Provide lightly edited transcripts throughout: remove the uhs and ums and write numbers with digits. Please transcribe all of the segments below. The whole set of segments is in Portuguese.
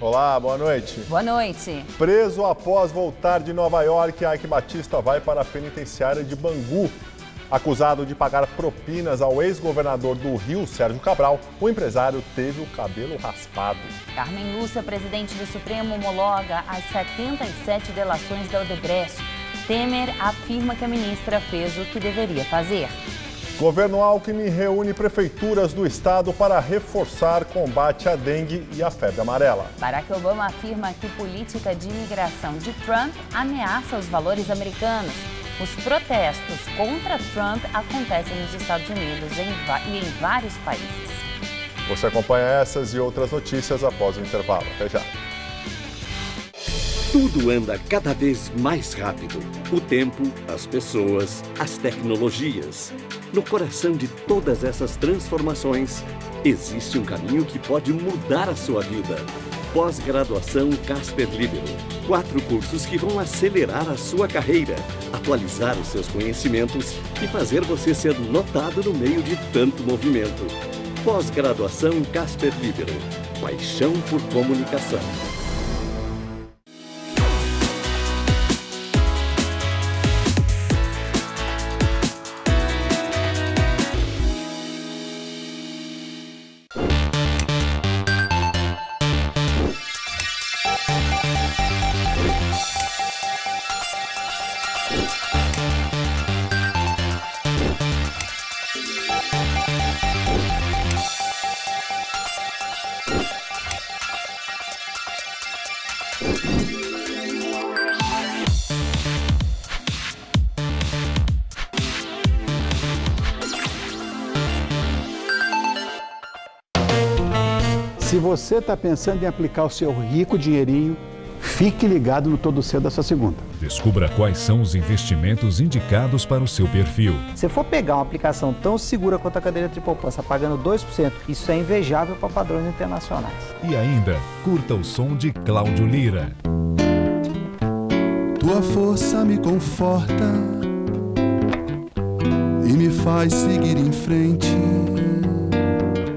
Olá, boa noite. Boa noite. Preso após voltar de Nova York, Eike Batista vai para a penitenciária de Bangu. Acusado de pagar propinas ao ex-governador do Rio, Sérgio Cabral, o empresário teve o cabelo raspado. Carmen Lúcia, presidente do Supremo, homologa as 77 delações da Odebrecht. Temer afirma que a ministra fez o que deveria fazer. Governo Alckmin reúne prefeituras do estado para reforçar combate à dengue e à febre amarela. Barack Obama afirma que política de imigração de Trump ameaça os valores americanos. Os protestos contra Trump acontecem nos Estados Unidos e em vários países. Você acompanha essas e outras notícias após o intervalo. Até já. Tudo anda cada vez mais rápido. O tempo, as pessoas, as tecnologias. No coração de todas essas transformações, existe um caminho que pode mudar a sua vida. Pós-graduação Casper Libero. 4 cursos que vão acelerar a sua carreira, atualizar os seus conhecimentos e fazer você ser notado no meio de tanto movimento. Pós-graduação Casper Libero. Paixão por comunicação. Se você está pensando em aplicar o seu rico dinheirinho, fique ligado no Todo Cedo dessa segunda. Descubra quais são os investimentos indicados para o seu perfil. Se for pegar uma aplicação tão segura quanto a cadeira de poupança, pagando 2%, isso é invejável para padrões internacionais. E ainda, curta o som de Cláudio Lira. Tua força me conforta e me faz seguir em frente.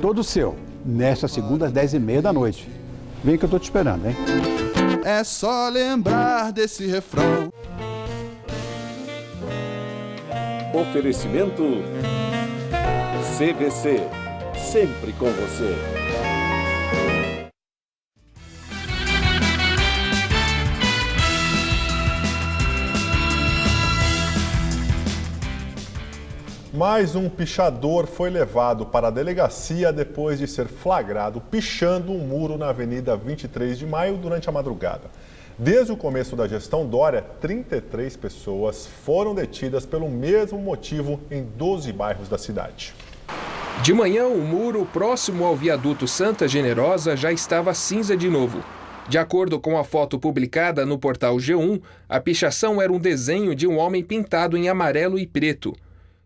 Todo seu, nesta segunda às 10h30 da noite. Vem que eu tô te esperando, hein? É só lembrar desse refrão. Oferecimento CVC, sempre com você. Mais um pichador foi levado para a delegacia depois de ser flagrado pichando um muro na Avenida 23 de Maio durante a madrugada. Desde o começo da gestão Dória, 33 pessoas foram detidas pelo mesmo motivo em 12 bairros da cidade. De manhã, o muro próximo ao viaduto Santa Generosa já estava cinza de novo. De acordo com a foto publicada no portal G1, a pichação era um desenho de um homem pintado em amarelo e preto.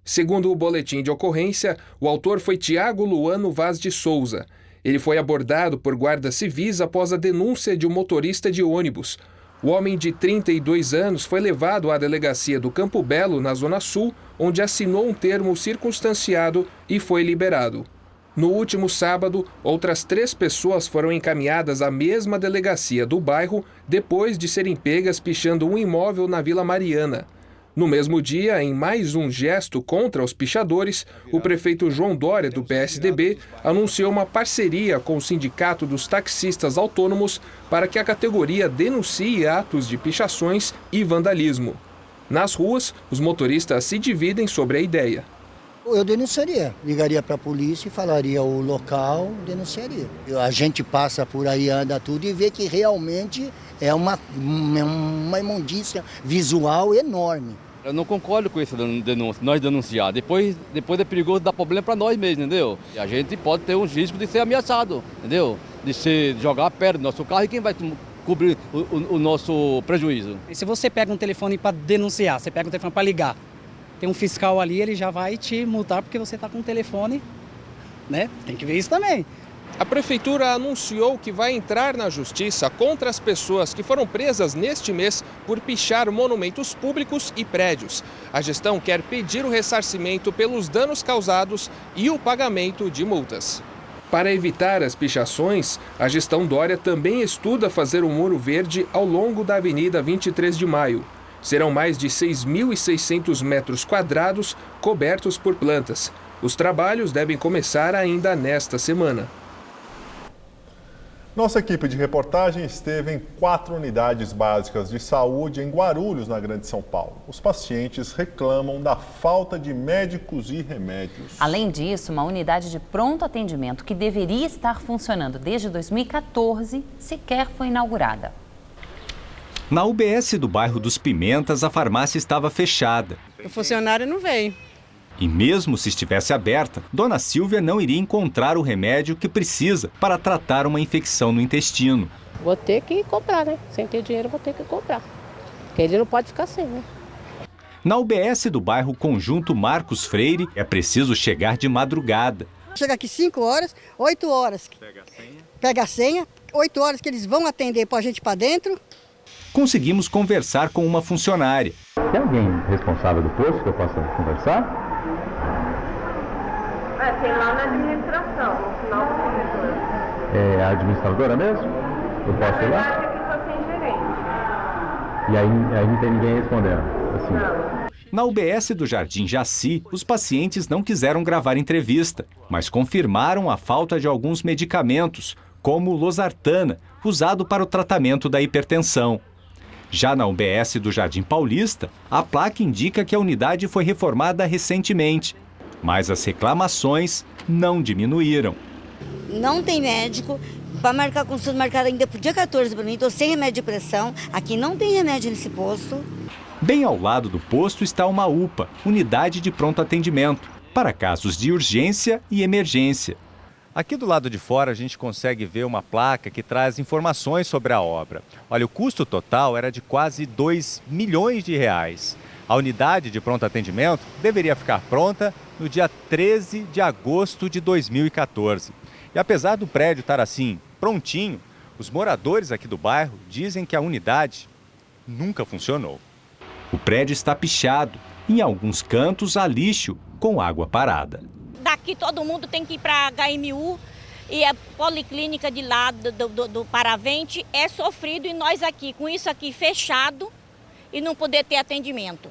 Segundo o boletim de ocorrência, o autor foi Tiago Luano Vaz de Souza. Ele foi abordado por guardas civis após a denúncia de um motorista de ônibus. O homem de 32 anos foi levado à delegacia do Campo Belo, na Zona Sul, onde assinou um termo circunstanciado e foi liberado. No último sábado, outras 3 pessoas foram encaminhadas à mesma delegacia do bairro depois de serem pegas pichando um imóvel na Vila Mariana. No mesmo dia, em mais um gesto contra os pichadores, o prefeito João Dória, do PSDB, anunciou uma parceria com o Sindicato dos Taxistas Autônomos para que a categoria denuncie atos de pichações e vandalismo. Nas ruas, os motoristas se dividem sobre a ideia. Eu denunciaria, ligaria para a polícia e falaria o local, denunciaria. A gente passa por aí, anda tudo e vê que realmente é uma imundícia visual enorme. Eu não concordo com essa denúncia, nós denunciar. Depois é perigoso dar problema para nós mesmos, entendeu? E a gente pode ter um risco de ser ameaçado, entendeu? De jogar perto do nosso carro e quem vai cobrir o nosso prejuízo. E se você pega um telefone para denunciar, você pega um telefone para ligar, tem um fiscal ali, ele já vai te multar porque você está com um telefone, né? Tem que ver isso também. A prefeitura anunciou que vai entrar na justiça contra as pessoas que foram presas neste mês por pichar monumentos públicos e prédios. A gestão quer pedir o ressarcimento pelos danos causados e o pagamento de multas. Para evitar as pichações, a gestão Dória também estuda fazer um muro verde ao longo da Avenida 23 de Maio. Serão mais de 6.600 metros quadrados cobertos por plantas. Os trabalhos devem começar ainda nesta semana. Nossa equipe de reportagem esteve em 4 unidades básicas de saúde em Guarulhos, na Grande São Paulo. Os pacientes reclamam da falta de médicos e remédios. Além disso, uma unidade de pronto atendimento que deveria estar funcionando desde 2014 sequer foi inaugurada. Na UBS do bairro dos Pimentas, a farmácia estava fechada. O funcionário não veio. E mesmo se estivesse aberta, Dona Silvia não iria encontrar o remédio que precisa para tratar uma infecção no intestino. Vou ter que comprar, né? Sem ter dinheiro, vou ter que comprar. Porque ele não pode ficar sem, né? Na UBS do bairro Conjunto Marcos Freire, é preciso chegar de madrugada. Chega aqui 5 horas, 8 horas. Pega a senha, 8 horas que eles vão atender para a gente para dentro. Conseguimos conversar com uma funcionária. Tem alguém responsável do posto que eu possa conversar? Tem lá na administração, no final do corredor. É a administradora mesmo? Eu posso ir lá? Na verdade, eu estou sem gerente. E aí não tem ninguém respondendo? Assim. Não. Na UBS do Jardim Jaci, os pacientes não quiseram gravar entrevista, mas confirmaram a falta de alguns medicamentos, como losartana, usado para o tratamento da hipertensão. Já na UBS do Jardim Paulista, a placa indica que a unidade foi reformada recentemente, mas as reclamações não diminuíram. Não tem médico, para marcar consulta marcada ainda para o dia 14 para mim, estou sem remédio de pressão, aqui não tem remédio nesse posto. Bem ao lado do posto está uma UPA, unidade de pronto atendimento, para casos de urgência e emergência. Aqui do lado de fora a gente consegue ver uma placa que traz informações sobre a obra. Olha, o custo total era de quase 2 milhões de reais. A unidade de pronto atendimento deveria ficar pronta no dia 13 de agosto de 2014. E apesar do prédio estar assim, prontinho, os moradores aqui do bairro dizem que a unidade nunca funcionou. O prédio está pichado. Em alguns cantos há lixo com água parada. Daqui todo mundo tem que ir para a HMU e a policlínica de lá do Paravente é sofrido e nós aqui, com isso aqui fechado e não poder ter atendimento.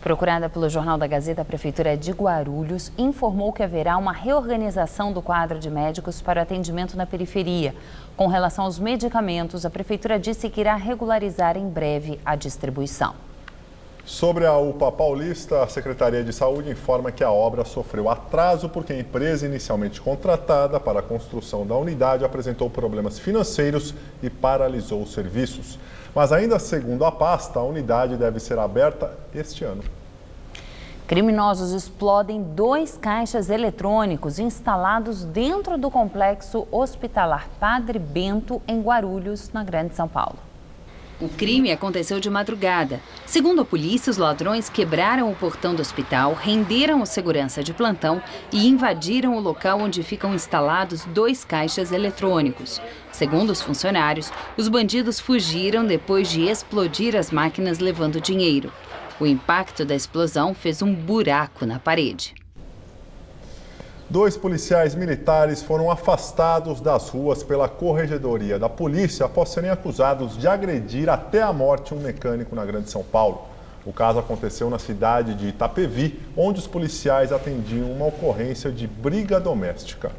Procurada pelo Jornal da Gazeta, a Prefeitura de Guarulhos informou que haverá uma reorganização do quadro de médicos para o atendimento na periferia. Com relação aos medicamentos, a Prefeitura disse que irá regularizar em breve a distribuição. Sobre a UPA Paulista, a Secretaria de Saúde informa que a obra sofreu atraso porque a empresa inicialmente contratada para a construção da unidade apresentou problemas financeiros e paralisou os serviços. Mas ainda segundo a pasta, a unidade deve ser aberta este ano. Criminosos explodem 2 caixas eletrônicos instalados dentro do complexo hospitalar Padre Bento, em Guarulhos, na Grande São Paulo. O crime aconteceu de madrugada. Segundo a polícia, os ladrões quebraram o portão do hospital, renderam o segurança de plantão e invadiram o local onde ficam instalados 2 caixas eletrônicos. Segundo os funcionários, os bandidos fugiram depois de explodir as máquinas levando dinheiro. O impacto da explosão fez um buraco na parede. 2 policiais militares foram afastados das ruas pela Corregedoria da Polícia após serem acusados de agredir até a morte um mecânico na Grande São Paulo. O caso aconteceu na cidade de Itapevi, onde os policiais atendiam uma ocorrência de briga doméstica.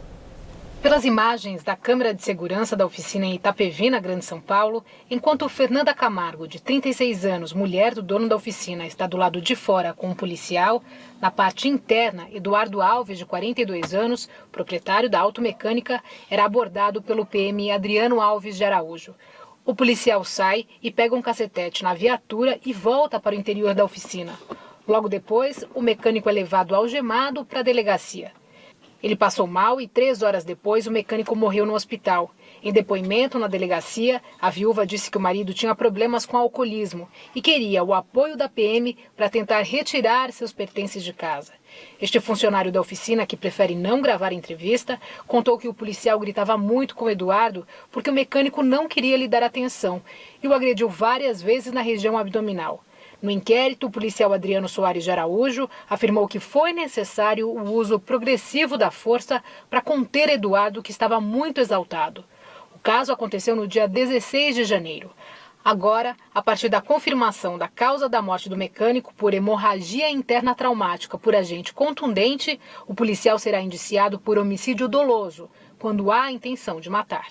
Pelas imagens da câmera de segurança da oficina em Itapevi, na Grande São Paulo, enquanto Fernanda Camargo, de 36 anos, mulher do dono da oficina, está do lado de fora com um policial, na parte interna, Eduardo Alves, de 42 anos, proprietário da automecânica, era abordado pelo PM Adriano Alves de Araújo. O policial sai e pega um cacetete na viatura e volta para o interior da oficina. Logo depois, o mecânico é levado algemado para a delegacia. Ele passou mal e 3 horas depois o mecânico morreu no hospital. Em depoimento na delegacia, a viúva disse que o marido tinha problemas com alcoolismo e queria o apoio da PM para tentar retirar seus pertences de casa. Este funcionário da oficina, que prefere não gravar entrevista, contou que o policial gritava muito com Eduardo porque o mecânico não queria lhe dar atenção e o agrediu várias vezes na região abdominal. No inquérito, o policial Adriano Soares de Araújo afirmou que foi necessário o uso progressivo da força para conter Eduardo, que estava muito exaltado. O caso aconteceu no dia 16 de janeiro. Agora, a partir da confirmação da causa da morte do mecânico por hemorragia interna traumática por agente contundente, o policial será indiciado por homicídio doloso, quando há a intenção de matar.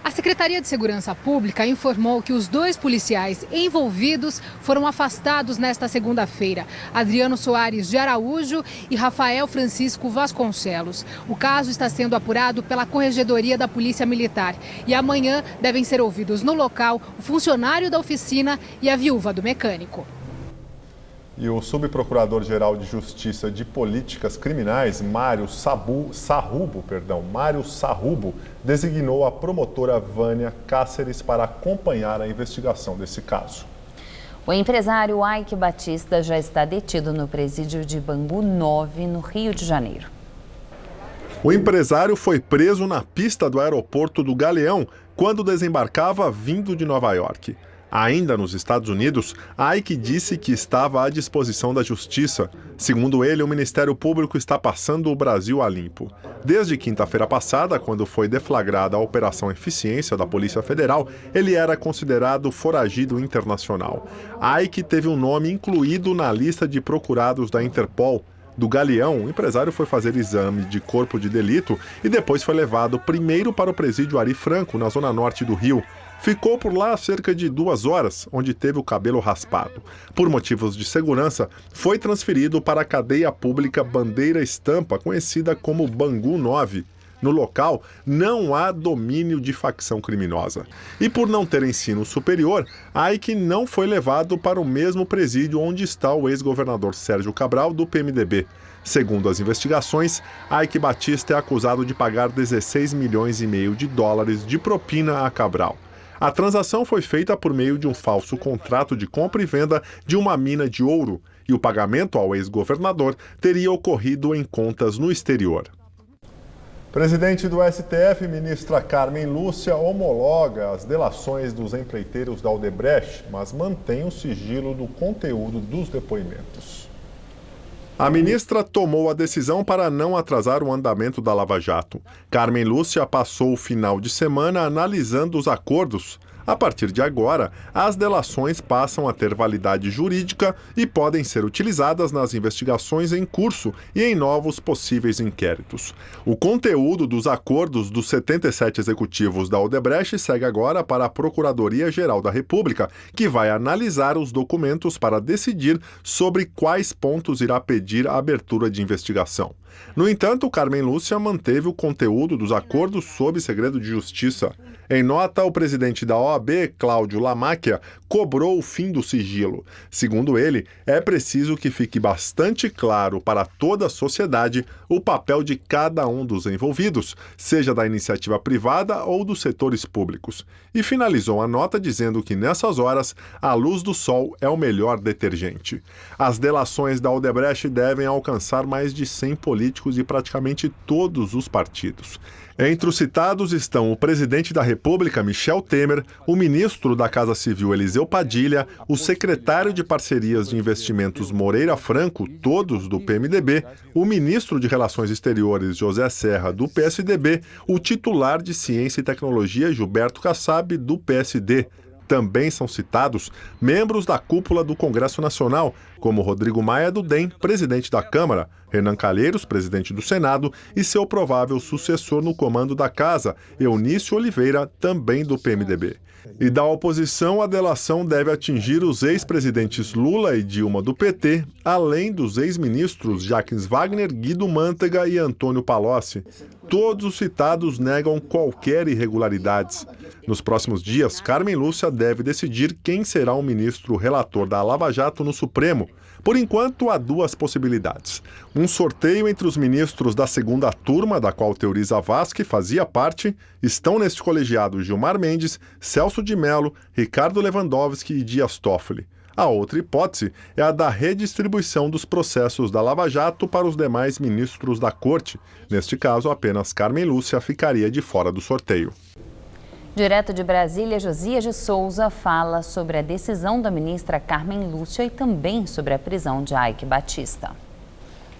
A Secretaria de Segurança Pública informou que os 2 policiais envolvidos foram afastados nesta segunda-feira, Adriano Soares de Araújo e Rafael Francisco Vasconcelos. O caso está sendo apurado pela Corregedoria da Polícia Militar e amanhã devem ser ouvidos no local o funcionário da oficina e a viúva do mecânico. E o subprocurador-geral de Justiça de Políticas Criminais, Mário Sarrubo, designou a promotora Vânia Cáceres para acompanhar a investigação desse caso. O empresário Ike Batista já está detido no presídio de Bangu 9, no Rio de Janeiro. O empresário foi preso na pista do aeroporto do Galeão quando desembarcava vindo de Nova York. Ainda nos Estados Unidos, Ike disse que estava à disposição da justiça. Segundo ele, o Ministério Público está passando o Brasil a limpo. Desde quinta-feira passada, quando foi deflagrada a Operação Eficiência da Polícia Federal, ele era considerado foragido internacional. Ike teve um nome incluído na lista de procurados da Interpol. Do Galeão, o empresário foi fazer exame de corpo de delito e depois foi levado primeiro para o presídio Ari Franco, na zona norte do Rio. Ficou por lá cerca de 2 horas, onde teve o cabelo raspado. Por motivos de segurança, foi transferido para a cadeia pública Bandeira Estampa, conhecida como Bangu 9. No local, não há domínio de facção criminosa. E por não ter ensino superior, Ike não foi levado para o mesmo presídio onde está o ex-governador Sérgio Cabral, do PMDB. Segundo as investigações, Ike Batista é acusado de pagar 16,5 milhões de dólares de propina a Cabral. A transação foi feita por meio de um falso contrato de compra e venda de uma mina de ouro, e o pagamento ao ex-governador teria ocorrido em contas no exterior. Presidente do STF, ministra Carmen Lúcia, homologa as delações dos empreiteiros da Odebrecht, mas mantém o sigilo do conteúdo dos depoimentos. A ministra tomou a decisão para não atrasar o andamento da Lava Jato. Carmen Lúcia passou o final de semana analisando os acordos. A partir de agora, as delações passam a ter validade jurídica e podem ser utilizadas nas investigações em curso e em novos possíveis inquéritos. O conteúdo dos acordos dos 77 executivos da Odebrecht segue agora para a Procuradoria-Geral da República, que vai analisar os documentos para decidir sobre quais pontos irá pedir a abertura de investigação. No entanto, Carmen Lúcia manteve o conteúdo dos acordos sob segredo de justiça. Em nota, o presidente da OAB, Cláudio Lamáquia, cobrou o fim do sigilo. Segundo ele, é preciso que fique bastante claro para toda a sociedade o papel de cada um dos envolvidos, seja da iniciativa privada ou dos setores públicos. E finalizou a nota dizendo que, nessas horas, a luz do sol é o melhor detergente. As delações da Odebrecht devem alcançar mais de 100 políticos e praticamente todos os partidos. Entre os citados estão o presidente da República, Michel Temer, o ministro da Casa Civil, Eliseu Padilha, o secretário de Parcerias de Investimentos, Moreira Franco, todos do PMDB, o ministro de Relações Exteriores, José Serra, do PSDB, o titular de Ciência e Tecnologia, Gilberto Kassab, do PSD. Também são citados membros da cúpula do Congresso Nacional, como Rodrigo Maia do DEM, presidente da Câmara, Renan Calheiros, presidente do Senado, e seu provável sucessor no comando da Casa, Eunício Oliveira, também do PMDB. E da oposição, a delação deve atingir os ex-presidentes Lula e Dilma do PT, além dos ex-ministros Jacques Wagner, Guido Mantega e Antônio Palocci. Todos os citados negam qualquer irregularidades. Nos próximos dias, Carmen Lúcia deve decidir quem será o ministro relator da Lava Jato no Supremo. Por enquanto, há 2 possibilidades. Um sorteio entre os ministros da segunda turma, da qual Teoriza Vasque fazia parte. Estão neste colegiado Gilmar Mendes, Celso de Mello, Ricardo Lewandowski e Dias Toffoli. A outra hipótese é a da redistribuição dos processos da Lava Jato para os demais ministros da Corte. Neste caso, apenas Carmen Lúcia ficaria de fora do sorteio. Direto de Brasília, Josias de Souza fala sobre a decisão da ministra Carmen Lúcia e também sobre a prisão de Eike Batista.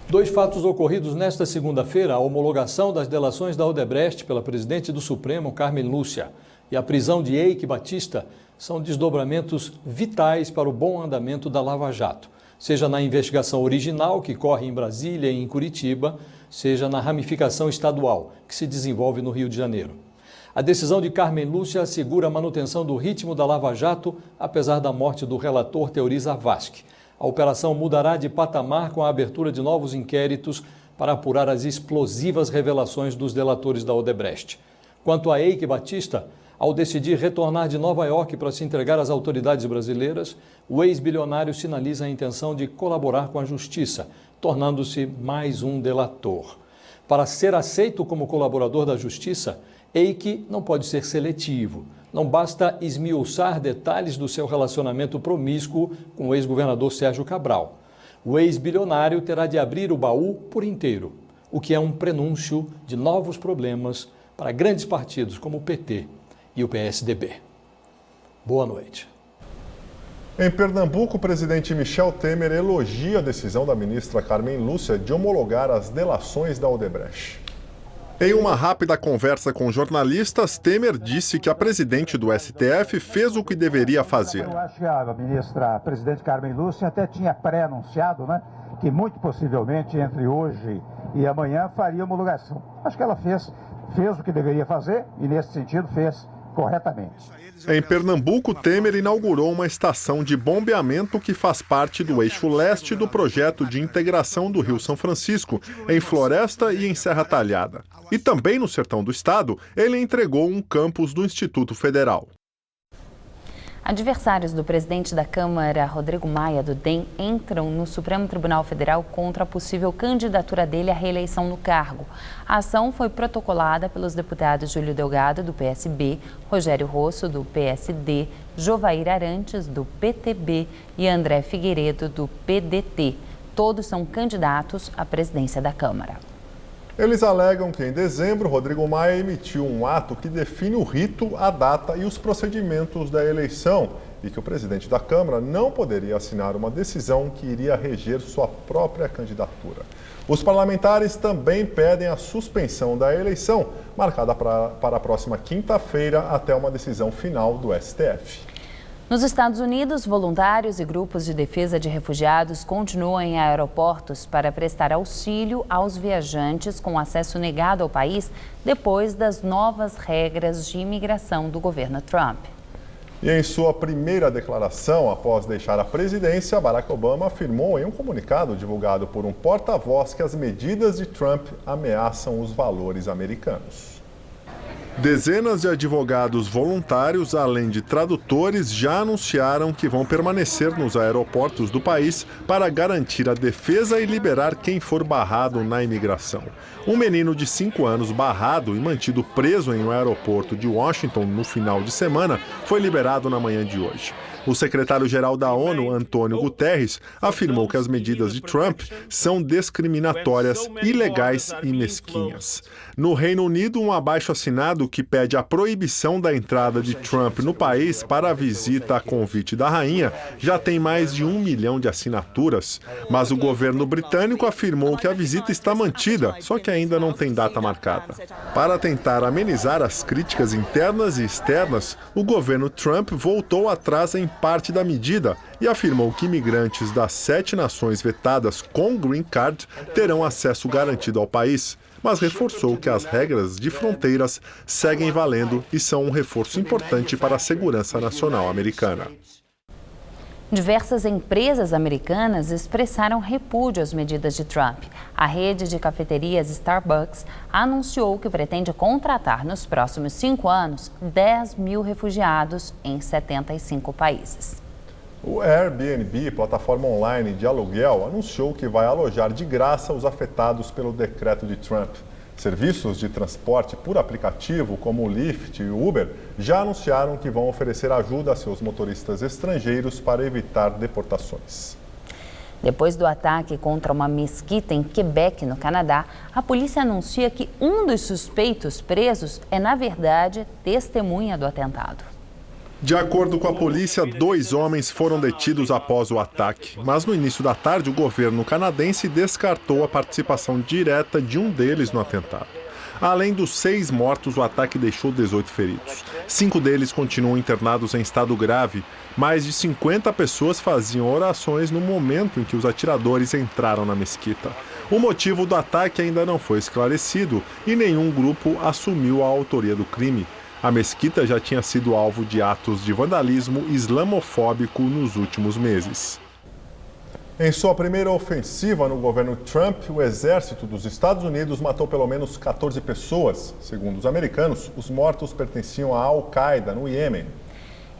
2 fatos ocorridos nesta segunda-feira, a homologação das delações da Odebrecht pela presidente do Supremo, Carmen Lúcia, e a prisão de Eike Batista, são desdobramentos vitais para o bom andamento da Lava Jato, seja na investigação original, que corre em Brasília e em Curitiba, seja na ramificação estadual, que se desenvolve no Rio de Janeiro. A decisão de Carmen Lúcia assegura a manutenção do ritmo da Lava Jato, apesar da morte do relator Teori Zavascki. A operação mudará de patamar com a abertura de novos inquéritos para apurar as explosivas revelações dos delatores da Odebrecht. Quanto a Eike Batista, ao decidir retornar de Nova York para se entregar às autoridades brasileiras, o ex-bilionário sinaliza a intenção de colaborar com a justiça, tornando-se mais um delator. Para ser aceito como colaborador da justiça, Eike não pode ser seletivo. Não basta esmiuçar detalhes do seu relacionamento promíscuo com o ex-governador Sérgio Cabral. O ex-bilionário terá de abrir o baú por inteiro, o que é um prenúncio de novos problemas para grandes partidos como o PT e o PSDB. Boa noite. Em Pernambuco, o presidente Michel Temer elogia a decisão da ministra Carmen Lúcia de homologar as delações da Odebrecht. Em uma rápida conversa com jornalistas, Temer disse que a presidente do STF fez o que deveria fazer. Eu acho que a ministra, a presidente Carmen Lúcia, até tinha pré-anunciado, que muito possivelmente entre hoje e amanhã faria homologação. Acho que ela fez o que deveria fazer e, nesse sentido, fez corretamente. Em Pernambuco, Temer inaugurou uma estação de bombeamento que faz parte do eixo leste do projeto de integração do Rio São Francisco, em Floresta e em Serra Talhada. E também no sertão do estado, ele entregou um campus do Instituto Federal. Adversários do presidente da Câmara, Rodrigo Maia, do DEM, entram no Supremo Tribunal Federal contra a possível candidatura dele à reeleição no cargo. A ação foi protocolada pelos deputados Júlio Delgado, do PSB, Rogério Rosso, do PSD, Jovair Arantes, do PTB e André Figueiredo, do PDT. Todos são candidatos à presidência da Câmara. Eles alegam que em dezembro, Rodrigo Maia emitiu um ato que define o rito, a data e os procedimentos da eleição e que o presidente da Câmara não poderia assinar uma decisão que iria reger sua própria candidatura. Os parlamentares também pedem a suspensão da eleição, marcada para a próxima quinta-feira, até uma decisão final do STF. Nos Estados Unidos, voluntários e grupos de defesa de refugiados continuam em aeroportos para prestar auxílio aos viajantes com acesso negado ao país depois das novas regras de imigração do governo Trump. E em sua primeira declaração após deixar a presidência, Barack Obama afirmou em um comunicado divulgado por um porta-voz que as medidas de Trump ameaçam os valores americanos. Dezenas de advogados voluntários, além de tradutores, já anunciaram que vão permanecer nos aeroportos do país para garantir a defesa e liberar quem for barrado na imigração. Um menino de 5 anos barrado e mantido preso em um aeroporto de Washington no final de semana foi liberado na manhã de hoje. O secretário-geral da ONU, Antônio Guterres, afirmou que as medidas de Trump são discriminatórias, ilegais e mesquinhas. No Reino Unido, um abaixo-assinado que pede a proibição da entrada de Trump no país para a visita a convite da rainha já tem mais de 1 milhão de assinaturas. Mas o governo britânico afirmou que a visita está mantida, só que ainda não tem data marcada. Para tentar amenizar as críticas internas e externas, o governo Trump voltou atrás em parte da medida e afirmou que imigrantes das 7 nações vetadas com Green Card terão acesso garantido ao país, mas reforçou que as regras de fronteiras seguem valendo e são um reforço importante para a segurança nacional americana. Diversas empresas americanas expressaram repúdio às medidas de Trump. A rede de cafeterias Starbucks anunciou que pretende contratar nos próximos 5 anos 10 mil refugiados em 75 países. O Airbnb, plataforma online de aluguel, anunciou que vai alojar de graça os afetados pelo decreto de Trump. Serviços de transporte por aplicativo, como o Lyft e o Uber, já anunciaram que vão oferecer ajuda a seus motoristas estrangeiros para evitar deportações. Depois do ataque contra uma mesquita em Quebec, no Canadá, a polícia anuncia que um dos suspeitos presos é, na verdade, testemunha do atentado. De acordo com a polícia, 2 homens foram detidos após o ataque. Mas no início da tarde, o governo canadense descartou a participação direta de um deles no atentado. Além dos 6 mortos, o ataque deixou 18 feridos. 5 deles continuam internados em estado grave. Mais de 50 pessoas faziam orações no momento em que os atiradores entraram na mesquita. O motivo do ataque ainda não foi esclarecido e nenhum grupo assumiu a autoria do crime. A mesquita já tinha sido alvo de atos de vandalismo islamofóbico nos últimos meses. Em sua primeira ofensiva no governo Trump, o exército dos Estados Unidos matou pelo menos 14 pessoas. Segundo os americanos, os mortos pertenciam à Al-Qaeda no Iêmen.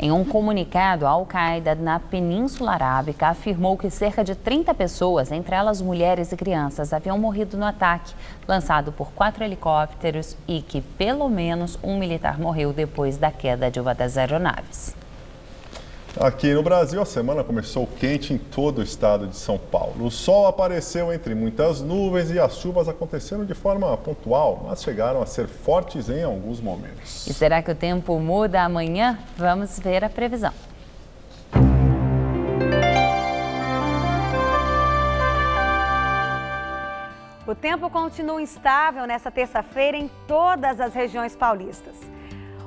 Em um comunicado, a Al-Qaeda na Península Arábica afirmou que cerca de 30 pessoas, entre elas mulheres e crianças, haviam morrido no ataque lançado por 4 helicópteros e que pelo menos um militar morreu depois da queda de uma das aeronaves. Aqui no Brasil, a semana começou quente em todo o estado de São Paulo. O sol apareceu entre muitas nuvens e as chuvas aconteceram de forma pontual, mas chegaram a ser fortes em alguns momentos. E será que o tempo muda amanhã? Vamos ver a previsão. O tempo continua instável nesta terça-feira em todas as regiões paulistas.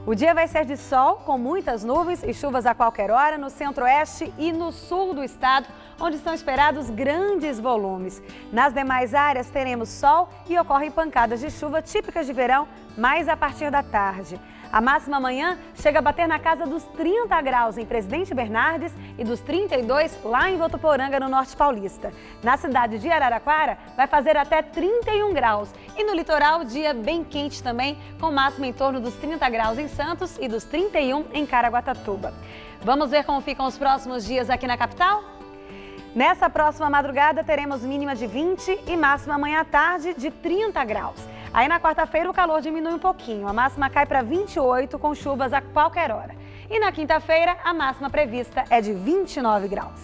O dia vai ser de sol, com muitas nuvens e chuvas a qualquer hora no centro-oeste e no sul do estado, onde são esperados grandes volumes. Nas demais áreas teremos sol e ocorrem pancadas de chuva típicas de verão, mais a partir da tarde. A máxima amanhã chega a bater na casa dos 30 graus em Presidente Bernardes e dos 32 lá em Votuporanga, no norte paulista. Na cidade de Araraquara vai fazer até 31 graus e no litoral dia bem quente também, com máxima em torno dos 30 graus em Santos e dos 31 em Caraguatatuba. Vamos ver como ficam os próximos dias aqui na capital? Nessa próxima madrugada teremos mínima de 20 e máxima amanhã à tarde de 30 graus. Aí na quarta-feira o calor diminui um pouquinho, a máxima cai para 28 com chuvas a qualquer hora. E na quinta-feira a máxima prevista é de 29 graus.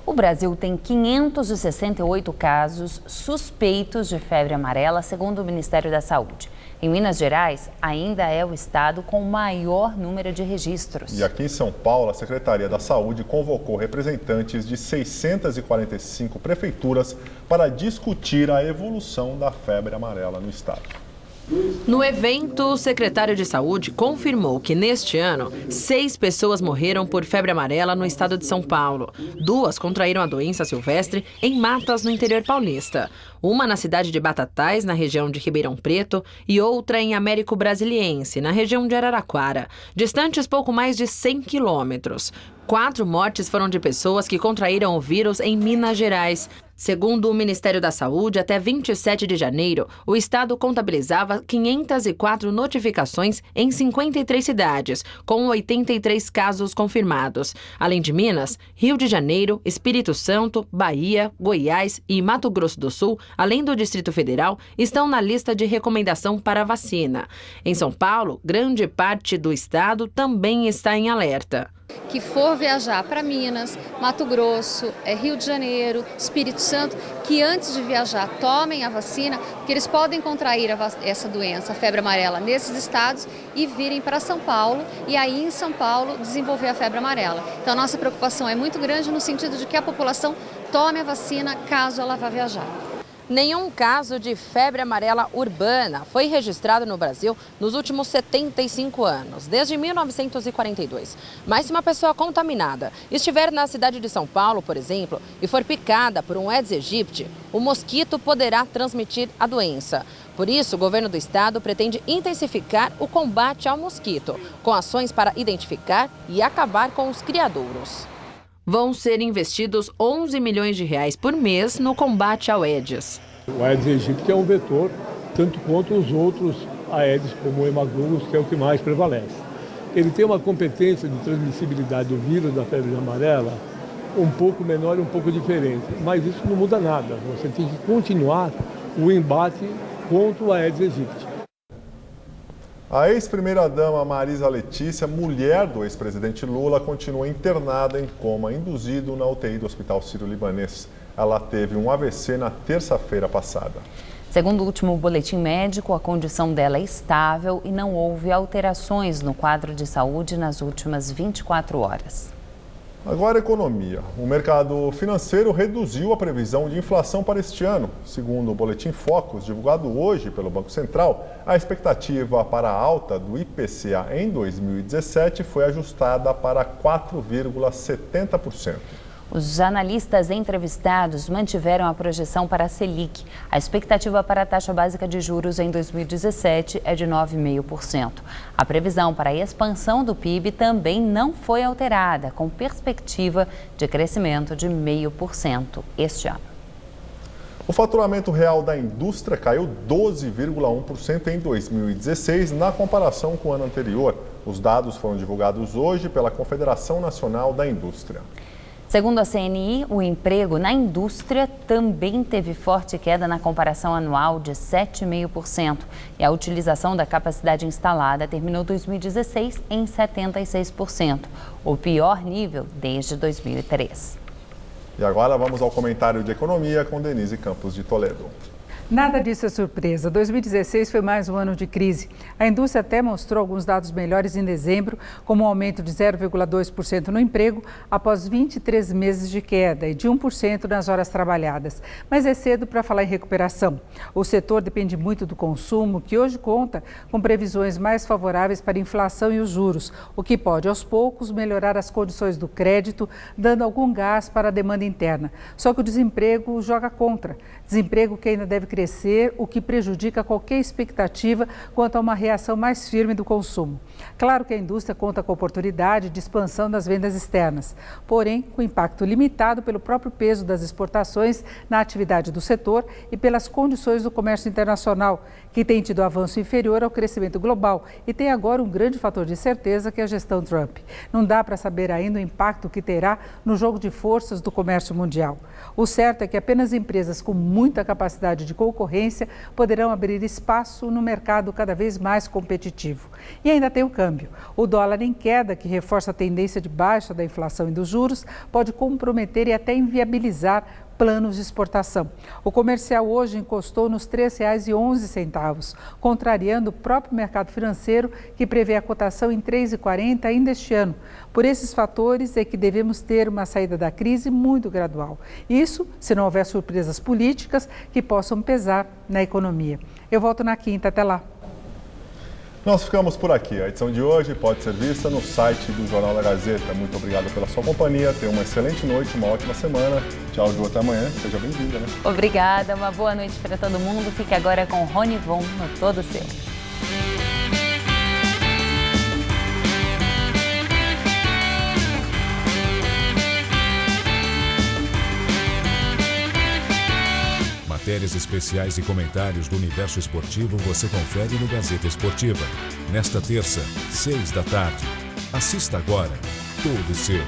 O Brasil tem 568 casos suspeitos de febre amarela, segundo o Ministério da Saúde. Em Minas Gerais, ainda é o estado com o maior número de registros. E aqui em São Paulo, a Secretaria da Saúde convocou representantes de 645 prefeituras para discutir a evolução da febre amarela no estado. No evento, o secretário de Saúde confirmou que neste ano, 6 pessoas morreram por febre amarela no estado de São Paulo. 2 contraíram a doença silvestre em matas no interior paulista. Uma na cidade de Batatais, na região de Ribeirão Preto, e outra em Américo Brasiliense, na região de Araraquara, distantes pouco mais de 100 quilômetros. 4 mortes foram de pessoas que contraíram o vírus em Minas Gerais. Segundo o Ministério da Saúde, até 27 de janeiro, o estado contabilizava 504 notificações em 53 cidades, com 83 casos confirmados. Além de Minas, Rio de Janeiro, Espírito Santo, Bahia, Goiás e Mato Grosso do Sul, além do Distrito Federal, estão na lista de recomendação para vacina. Em São Paulo, grande parte do estado também está em alerta. Que for viajar para Minas, Mato Grosso, Rio de Janeiro, Espírito Santo, que antes de viajar tomem a vacina, porque eles podem contrair essa doença, a febre amarela, nesses estados e virem para São Paulo e aí em São Paulo desenvolver a febre amarela. Então a nossa preocupação é muito grande no sentido de que a população tome a vacina caso ela vá viajar. Nenhum caso de febre amarela urbana foi registrado no Brasil nos últimos 75 anos, desde 1942. Mas se uma pessoa contaminada estiver na cidade de São Paulo, por exemplo, e for picada por um Aedes aegypti, o mosquito poderá transmitir a doença. Por isso, o governo do estado pretende intensificar o combate ao mosquito, com ações para identificar e acabar com os criadouros. Vão ser investidos 11 milhões de reais por mês no combate ao Aedes. O Aedes aegypti é um vetor, tanto quanto os outros Aedes, como o hemaglobus, que é o que mais prevalece. Ele tem uma competência de transmissibilidade do vírus da febre amarela um pouco menor e um pouco diferente, mas isso não muda nada. Você tem que continuar o embate contra o Aedes aegypti. A ex-primeira-dama Marisa Letícia, mulher do ex-presidente Lula, continua internada em coma induzido na UTI do Hospital Sírio-Libanês. Ela teve um AVC na terça-feira passada. Segundo o último boletim médico, a condição dela é estável e não houve alterações no quadro de saúde nas últimas 24 horas. Agora, economia. O mercado financeiro reduziu a previsão de inflação para este ano. Segundo o Boletim Focus, divulgado hoje pelo Banco Central, a expectativa para a alta do IPCA em 2017 foi ajustada para 4,70%. Os analistas entrevistados mantiveram a projeção para a Selic. A expectativa para a taxa básica de juros em 2017 é de 9,5%. A previsão para a expansão do PIB também não foi alterada, com perspectiva de crescimento de 0,5% este ano. O faturamento real da indústria caiu 12,1% em 2016 na comparação com o ano anterior. Os dados foram divulgados hoje pela Confederação Nacional da Indústria. Segundo a CNI, o emprego na indústria também teve forte queda na comparação anual de 7,5%. E a utilização da capacidade instalada terminou 2016 em 76%, o pior nível desde 2003. E agora vamos ao comentário de economia com Denise Campos de Toledo. Nada disso é surpresa. 2016 foi mais um ano de crise. A indústria até mostrou alguns dados melhores em dezembro, como um aumento de 0,2% no emprego após 23 meses de queda e de 1% nas horas trabalhadas. Mas é cedo para falar em recuperação. O setor depende muito do consumo, que hoje conta com previsões mais favoráveis para a inflação e os juros, o que pode, aos poucos, melhorar as condições do crédito, dando algum gás para a demanda interna. Só que o desemprego joga contra. Desemprego que ainda deve crescer, o que prejudica qualquer expectativa quanto a uma reação mais firme do consumo. Claro que a indústria conta com a oportunidade de expansão das vendas externas, porém com impacto limitado pelo próprio peso das exportações na atividade do setor e pelas condições do comércio internacional, que tem tido avanço inferior ao crescimento global e tem agora um grande fator de incerteza, que é a gestão Trump. Não dá para saber ainda o impacto que terá no jogo de forças do comércio mundial. O certo é que apenas empresas com muita capacidade de concorrência poderão abrir espaço no mercado cada vez mais competitivo. E ainda tem o câmbio. O dólar em queda, que reforça a tendência de baixa da inflação e dos juros, pode comprometer e até inviabilizar planos de exportação. O comercial hoje encostou nos R$ 3,11, contrariando o próprio mercado financeiro, que prevê a cotação em R$ 3,40 ainda este ano. Por esses fatores é que devemos ter uma saída da crise muito gradual. Isso se não houver surpresas políticas que possam pesar na economia. Eu volto na quinta, até lá. Nós ficamos por aqui. A edição de hoje pode ser vista no site do Jornal da Gazeta. Muito obrigado pela sua companhia. Tenha uma excelente noite, uma ótima semana. Tchau, Ju, até amanhã. Seja bem-vinda, né? Obrigada, uma boa noite para todo mundo. Fique agora com Rony Von no Todo Seu. Matérias especiais e comentários do universo esportivo você confere no Gazeta Esportiva. Nesta terça, 6 da tarde. Assista agora. Todo Seu.